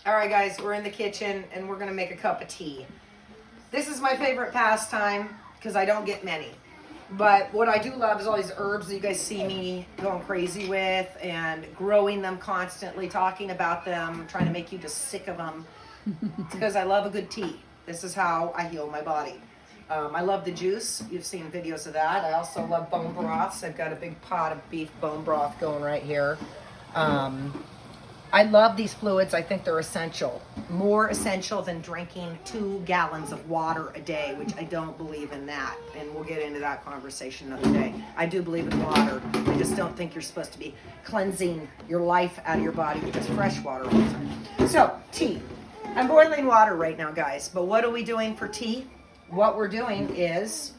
All right, guys, we're in the kitchen and we're gonna make a cup of tea. This is my favorite pastime because I don't get many. But what I do love is all these herbs that you guys see me going crazy with and growing them constantly, talking about them, trying to make you just sick of them. It's because I love a good tea. This is how I heal my body. I love the juice. You've seen videos of that. I also love bone broths. I've got a big pot of beef bone broth going right here. I love these fluids. I think they're essential. More essential than drinking 2 gallons of water a day, which I don't believe in that. And we'll get into that conversation another day. I do believe in water. I just don't think you're supposed to be cleansing your life out of your body with just fresh water all the time. So, tea. I'm boiling water right now, guys. But what are we doing for tea? What we're doing is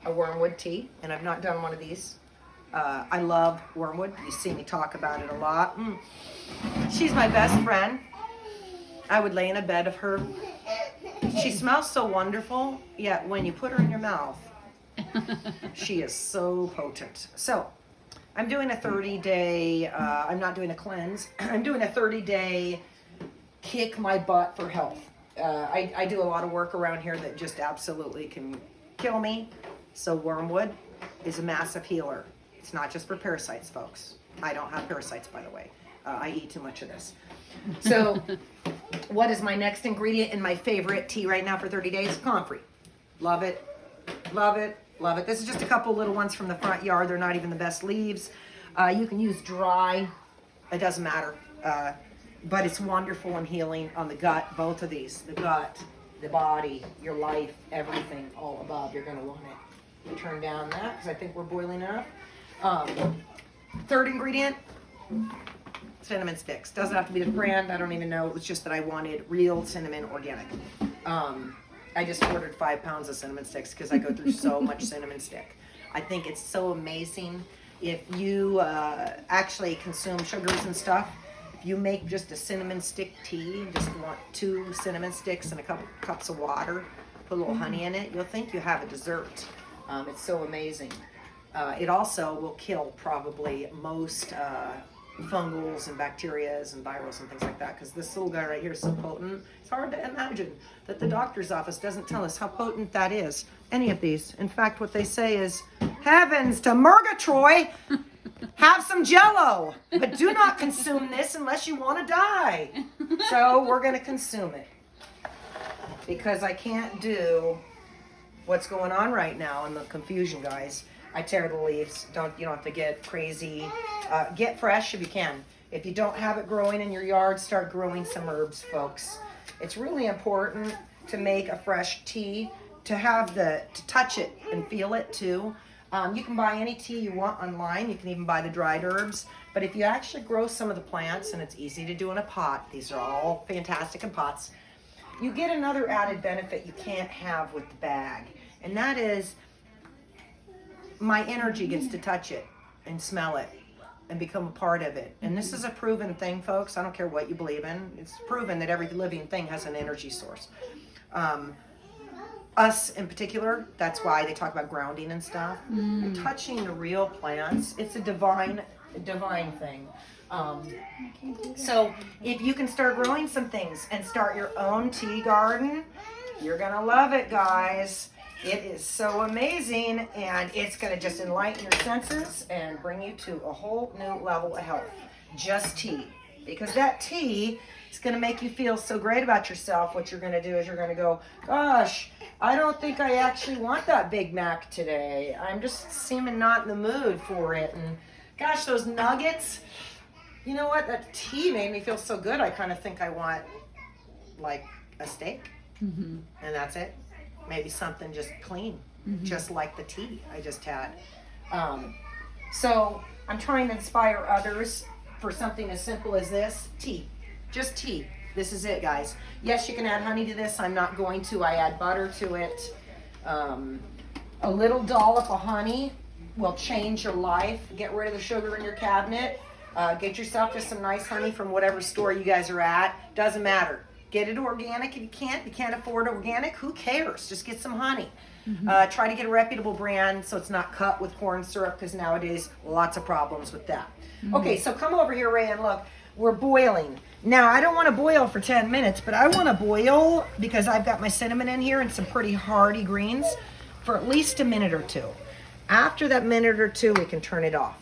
a wormwood tea. And I've not done one of these. I love wormwood. You see me talk about it a lot. She's my best friend. I would lay in a bed of her. She smells so wonderful, yet when you put her in your mouth, she is so potent. So, I'm doing a 30-day, I'm not doing a cleanse. I'm doing a 30-day kick my butt for health. I do a lot of work around here that just absolutely can kill me. So wormwood is a massive healer. It's not just for parasites, folks. I don't have parasites, by the way. I eat too much of this. So what is my next ingredient in my favorite tea right now for 30 days? Comfrey. Love it. Love it. Love it. This is just a couple little ones from the front yard. They're not even the best leaves. You can use dry. It doesn't matter. But it's wonderful and healing on the gut, both of these. The gut, the body, your life, everything, all above. You're going to want it. Turn down that because I think we're boiling enough. Third ingredient, cinnamon sticks. Doesn't have to be the brand. I don't even know. It was just that I wanted real cinnamon organic. I just ordered 5 pounds of cinnamon sticks because I go through so much cinnamon stick. I think it's so amazing. If you actually consume sugars and stuff, if you make just a cinnamon stick tea, just want 2 cinnamon sticks and a couple cups of water, put a little honey in it, you'll think you have a dessert. It's so amazing. It also will kill probably most fungals and bacterias and virals and things like that because this little guy right here is so potent. It's hard to imagine that the doctor's office doesn't tell us how potent that is, any of these. In fact, what they say is, heavens to Murgatroyd, have some Jell-O, but do not consume this unless you want to die. So we're going to consume it because I can't do what's going on right now in the confusion, guys. I tear the leaves. You don't have to get crazy. Get fresh if you can. If you don't have it growing in your yard, start growing some herbs, folks. It's really important to make a fresh tea, to touch it and feel it too. You can buy any tea you want online. You can even buy the dried herbs. But if you actually grow some of the plants, and it's easy to do in a pot, these are all fantastic in pots, you get another added benefit you can't have with the bag. And that is, my energy gets to touch it and smell it and become a part of it. And this is a proven thing, folks. I don't care what you believe in. It's proven that every living thing has an energy source. Us in particular, that's why they talk about grounding and stuff. Touching the real plants, it's a divine thing. So if you can start growing some things and start your own tea garden, you're gonna love it, guys. It is so amazing, and it's going to just enlighten your senses and bring you to a whole new level of health. Just tea. Because that tea is going to make you feel so great about yourself. What you're going to do is you're going to go, gosh, I don't think I actually want that Big Mac today. I'm just seeming not in the mood for it. And gosh, those nuggets, you know what? That tea made me feel so good. I kind of think I want like a steak. And that's it. Maybe something just clean, just like the tea I just had. So I'm trying to inspire others for something as simple as this. Tea. Just tea. This is it, guys. Yes, you can add honey to this. I'm not going to. I add butter to it. A little dollop of honey will change your life. Get rid of the sugar in your cabinet. Get yourself just some nice honey from whatever store you guys are at. Doesn't matter. Get it organic if you can't. If you can't afford organic, who cares? Just get some honey. Try to get a reputable brand so it's not cut with corn syrup because nowadays lots of problems with that. Okay, so come over here, Ray, and look. We're boiling. Now, I don't want to boil for 10 minutes, but I want to boil because I've got my cinnamon in here and some pretty hearty greens for at least a minute or two. After that minute or two, we can turn it off.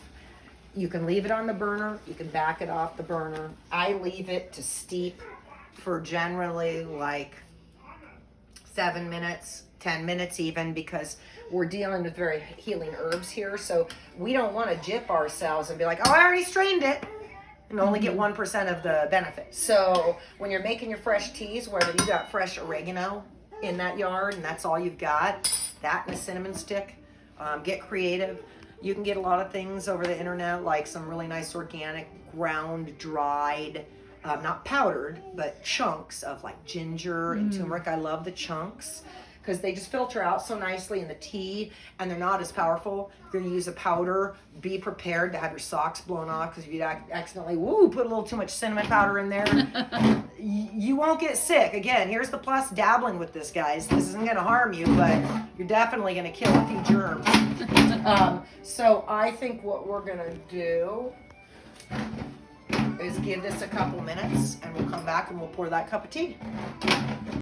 You can leave it on the burner. You can back it off the burner. I leave it to steep for generally like 7 minutes, 10 minutes even, because we're dealing with very healing herbs here. So we don't want to jip ourselves and be like, oh, I already strained it, and only get 1% of the benefit. So when you're making your fresh teas, whether you got fresh oregano in that yard and that's all you've got, that and a cinnamon stick, get creative. You can get a lot of things over the internet, like some really nice organic ground dried, not powdered, but chunks of like ginger and turmeric. I love the chunks because they just filter out so nicely in the tea, and they're not as powerful. If you're going to use a powder, be prepared to have your socks blown off, because if you accidentally put a little too much cinnamon powder in there, you won't get sick. Again, here's the plus dabbling with this, guys. This isn't going to harm you, but you're definitely going to kill a few germs. So I think what we're going to do is give this a couple minutes, and we'll come back and we'll pour that cup of tea.